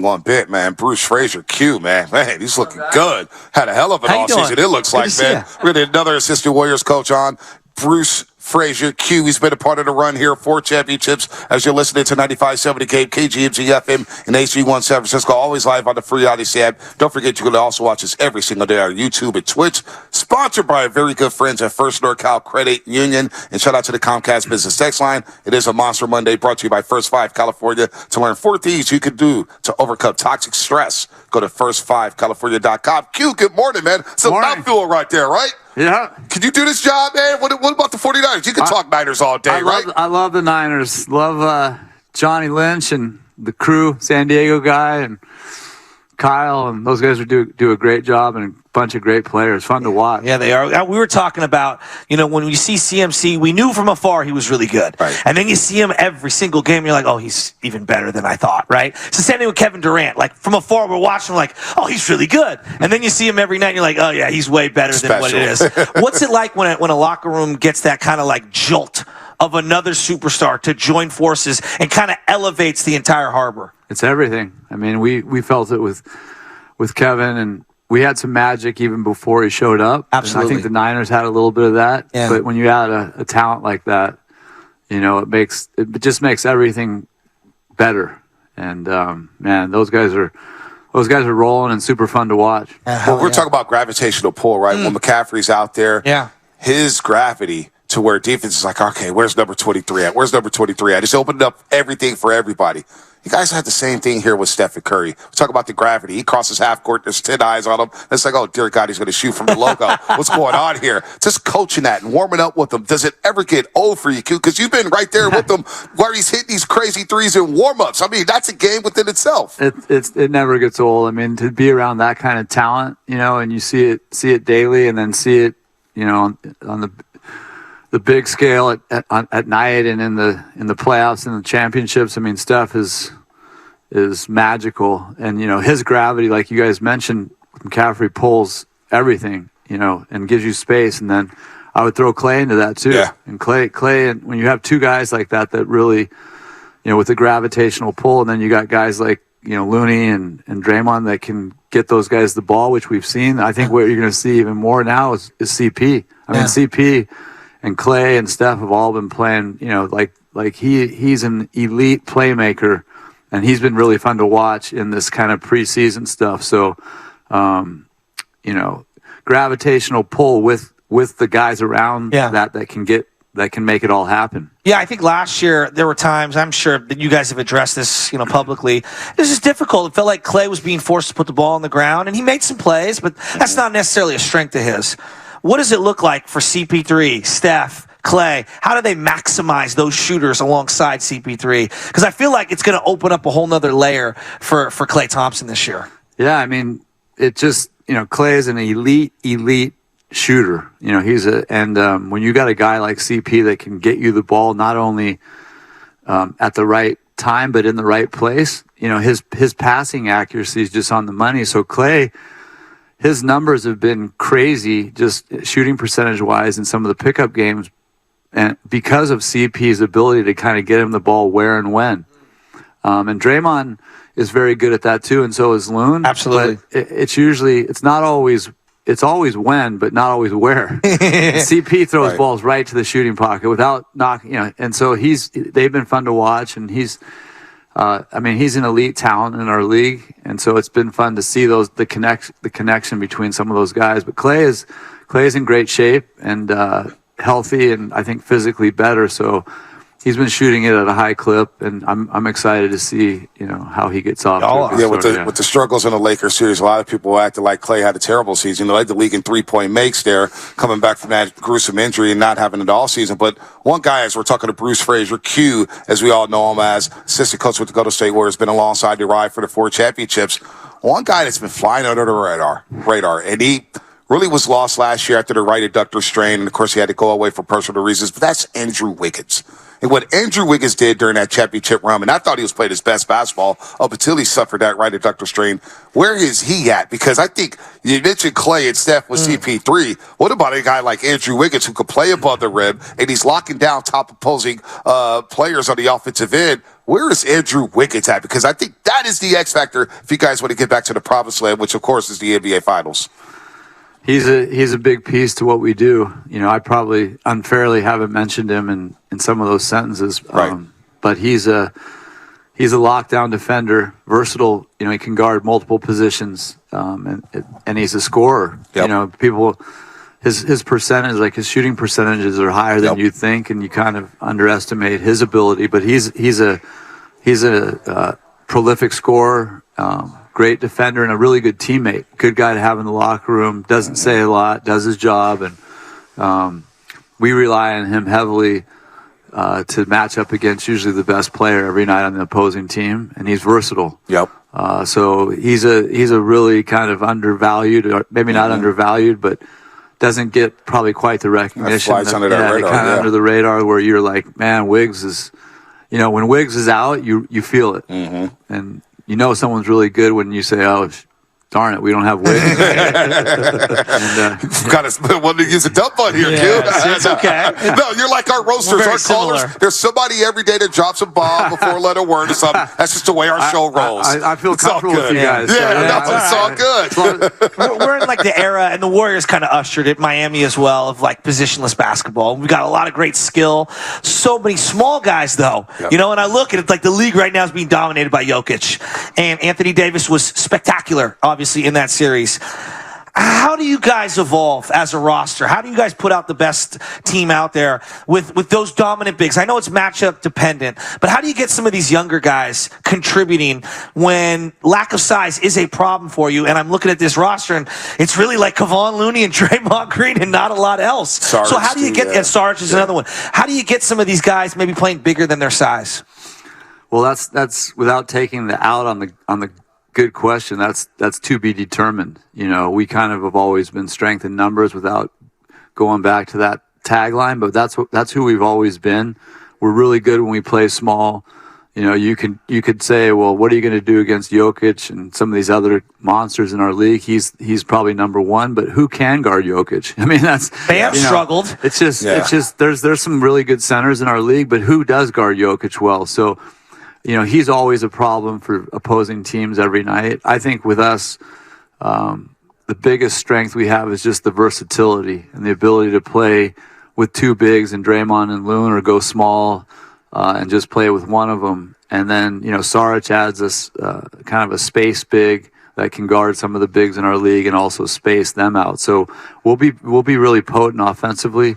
One bit, man. Bruce Fraser, Q, man. Man, he's looking good. Had a hell of an offseason, it looks like, man. We're going to another assistant Warriors coach on. Bruce Fraser, Q. He's been a part of the run here, 4 championships, as you're listening to 95.7 The Game, KGMG FM, and HG1 San Francisco, always live on the free Odyssey app. Don't forget, you can also watch us every single day on YouTube and Twitch. Sponsored by our very good friends at First NorCal Credit Union. And shout out to the Comcast Business Text Line. It is a Monster Monday brought to you by First 5 California. To learn 4 things you can do to overcome toxic stress, go to first5california.com. Q, good morning, man. It's a mouthful right there, right? Yeah. Can you do this job, man? What about the 49ers? You can talk Niners all day, right? I love the Niners. Love Johnny Lynch and the crew, San Diego guy, and Kyle, and those guys do a great job, and a bunch of great players. Fun to watch. Yeah, they are. We were talking about, when we see CMC, we knew from afar he was really good. Right. And then you see him every single game, and you're like, oh, he's even better than I thought, right? So same thing with Kevin Durant. Like, from afar, we're watching him like, oh, he's really good. And then you see him every night, and you're like, oh, yeah, he's way better than what it is. What's it like when a locker room gets that kind of like jolt of another superstar to join forces and kind of elevates the entire harbor? It's everything. I mean, we felt it with Kevin, and we had some magic even before he showed up. Absolutely. And I think the Niners had a little bit of that. Yeah. But when you add a talent like that, it just makes everything better. And man, those guys are rolling and super fun to watch. Well, we're talking about gravitational pull, right? When McCaffrey's out there, his gravity to where defense is like, okay, where's number 23 at? Where's number 23 at? It's opened up everything for everybody. You guys had the same thing here with Stephen Curry. We talk about the gravity. He crosses half court. There's 10 eyes on him. It's like, oh, dear God, he's going to shoot from the logo. What's going on here? Just coaching that and warming up with him. Does it ever get old for you, Q? Because you've been right there with him where he's hitting these crazy threes in warm-ups. I mean, that's a game within itself. It never gets old. I mean, to be around that kind of talent, and you see it daily, and then see it, on the big scale at night and in the playoffs and the championships. I mean, Steph is magical, and his gravity, like you guys mentioned, McCaffrey pulls everything, and gives you space. And then I would throw Klay into that too. Yeah. And Klay, and when you have 2 guys like that really, with the gravitational pull, and then you got guys like Looney and Draymond that can get those guys the ball, which we've seen. I think what you're going to see even more now is CP. I mean, CP and Klay and Steph have all been playing, like he's an elite playmaker, and he's been really fun to watch in this kind of preseason stuff. So, gravitational pull with the guys around that can make it all happen. Yeah, I think last year there were times, I'm sure that you guys have addressed this, publicly. This is difficult. It felt like Klay was being forced to put the ball on the ground, and he made some plays, but that's not necessarily a strength of his. What does it look like for CP3, Steph, Klay? How do they maximize those shooters alongside CP3? Because I feel like it's going to open up a whole nother layer for Klay Thompson this year. Yeah, I mean, it just, Klay is an elite shooter. When you got a guy like CP that can get you the ball not only at the right time, but in the right place, his passing accuracy is just on the money. So Klay, his numbers have been crazy, just shooting percentage-wise in some of the pickup games, and because of CP's ability to kind of get him the ball where and when. And Draymond is very good at that too, and so is Loon. Absolutely. But it's always when, but not always where. CP throws balls right to the shooting pocket without knocking, and so they've been fun to watch, and he's an elite talent in our league, and so it's been fun to see the connection between some of those guys. But Klay is in great shape and healthy, and I think physically better. So he's been shooting it at a high clip, and I'm excited to see how he gets off. With the struggles in the Lakers series, a lot of people acted like Klay had a terrible season. They led the league in 3-point makes there, coming back from that gruesome injury and not having it all season. But one guy, as we're talking to Bruce Fraser, Q, as we all know him as assistant coach with the Golden State Warriors, been alongside the ride for the 4 championships. One guy that's been flying under the radar, and he really was lost last year after the right adductor strain, and of course he had to go away for personal reasons, but that's Andrew Wiggins. And what Andrew Wiggins did during that championship run, and I thought he was playing his best basketball up until he suffered that right adductor strain. Where is he at? Because I think you mentioned Klay and Steph with CP3. What about a guy like Andrew Wiggins who could play above the rim and he's locking down top opposing players on the offensive end? Where is Andrew Wiggins at? Because I think that is the X factor if you guys want to get back to the promised land, which of course is the NBA Finals. He's a big piece to what we do. I probably unfairly haven't mentioned him in some of those sentences. Right. But he's a lockdown defender, versatile. He can guard multiple positions, and he's a scorer. Yep. People, his percentage, like his shooting percentages, are higher than you'd think, and you kind of underestimate his ability. But he's a prolific scorer. Great defender and a really good teammate. Good guy to have in the locker room. Doesn't say a lot, does his job, and we rely on him heavily to match up against usually the best player every night on the opposing team, and he's versatile. Yep. So he's a really kind of undervalued, or maybe not undervalued, but doesn't get probably quite the recognition. That flies under that radar. Kind of under the radar, where you're like, man, Wiggs is, when Wiggs is out, you feel it, and someone's really good when you say, "Oh, darn it, we don't have Wiggins." Got to want to use a dump on here, Q. It's okay. No, you're like our roasters, our callers. There's somebody every day that drops a bomb before a letter word or something. That's just the way our show rolls. I feel comfortable with you guys. It's all good. We're in like the era, and the Warriors kind of ushered it, Miami as well, of like positionless basketball. We've got a lot of great skill. So many small guys, though. Yep. And I look at it like the league right now is being dominated by Jokic. And Anthony Davis was spectacular, obviously, in that series. How do you guys evolve as a roster? How do you guys put out the best team out there with those dominant bigs? I know it's matchup dependent, but how do you get some of these younger guys contributing when lack of size is a problem for you? And I'm looking at this roster, and it's really like Kevon Looney and Draymond Green and not a lot else. Sarge, so how do you get, and Sarge is another one. How do you get some of these guys maybe playing bigger than their size? Well, that's without taking the out on the good question. That's to be determined. We kind of have always been strength in numbers without going back to that tagline, but that's who we've always been. We're really good when we play small. You could say, well, what are you going to do against Jokic and some of these other monsters in our league? He's probably number one, but who can guard Jokic? I mean, they have struggled. It's just there's some really good centers in our league, but who does guard Jokic well? So, he's always a problem for opposing teams every night. I think with us, the biggest strength we have is just the versatility and the ability to play with two bigs and Draymond and Loon, or go small and just play with one of them. And then, Sarge adds us kind of a space big that can guard some of the bigs in our league and also space them out. So we'll be really potent offensively.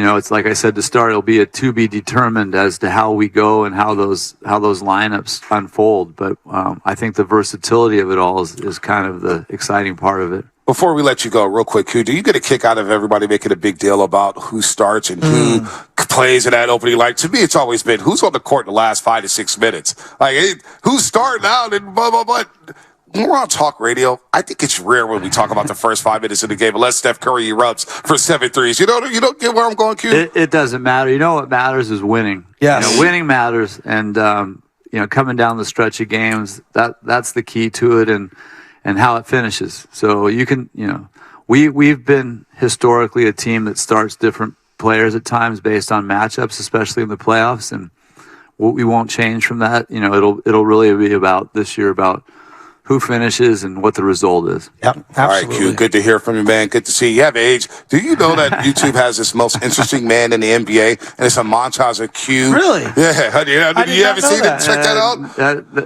It's like I said to start, it'll be a to be determined as to how we go and how those lineups unfold. But I think the versatility of it all is kind of the exciting part of it. Before we let you go, real quick, Q, do you get a kick out of everybody making a big deal about who starts and who plays in that opening? Like, to me, it's always been who's on the court in the last 5 to 6 minutes. Like, hey, who's starting out and blah, blah, blah. When we're on talk radio, I think it's rare when we talk about the first 5 minutes of the game, unless Steph Curry erupts for 7 threes. You don't get where I'm going, Q? It doesn't matter. What matters is winning. Yes. Winning matters. And, coming down the stretch of games, that's the key to it, and how it finishes. So you can, we've been historically a team that starts different players at times based on matchups, especially in the playoffs. And we won't change from that. It'll really be about this year about who finishes and what the result is. Yep, absolutely. All right, Q, good to hear from you, man. Good to see you. You have age. Do you know that YouTube has this most interesting man in the NBA, and it's a montage of Q? Really? Yeah. You haven't seen it? Check that out.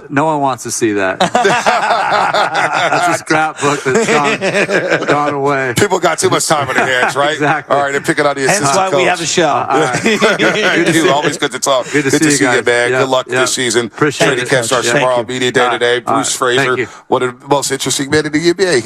No one wants to see that. That's a scrapbook that's gone away. People got too much time on their hands, right? Exactly. All right, they're picking on the assistant Hence why coach. we have the show. Q, always good to talk. Good to see you, man. Yep, Good luck this season. Appreciate Training it. camp starts tomorrow. Media day today. Bruce Fraser, one of the most interesting men in the NBA.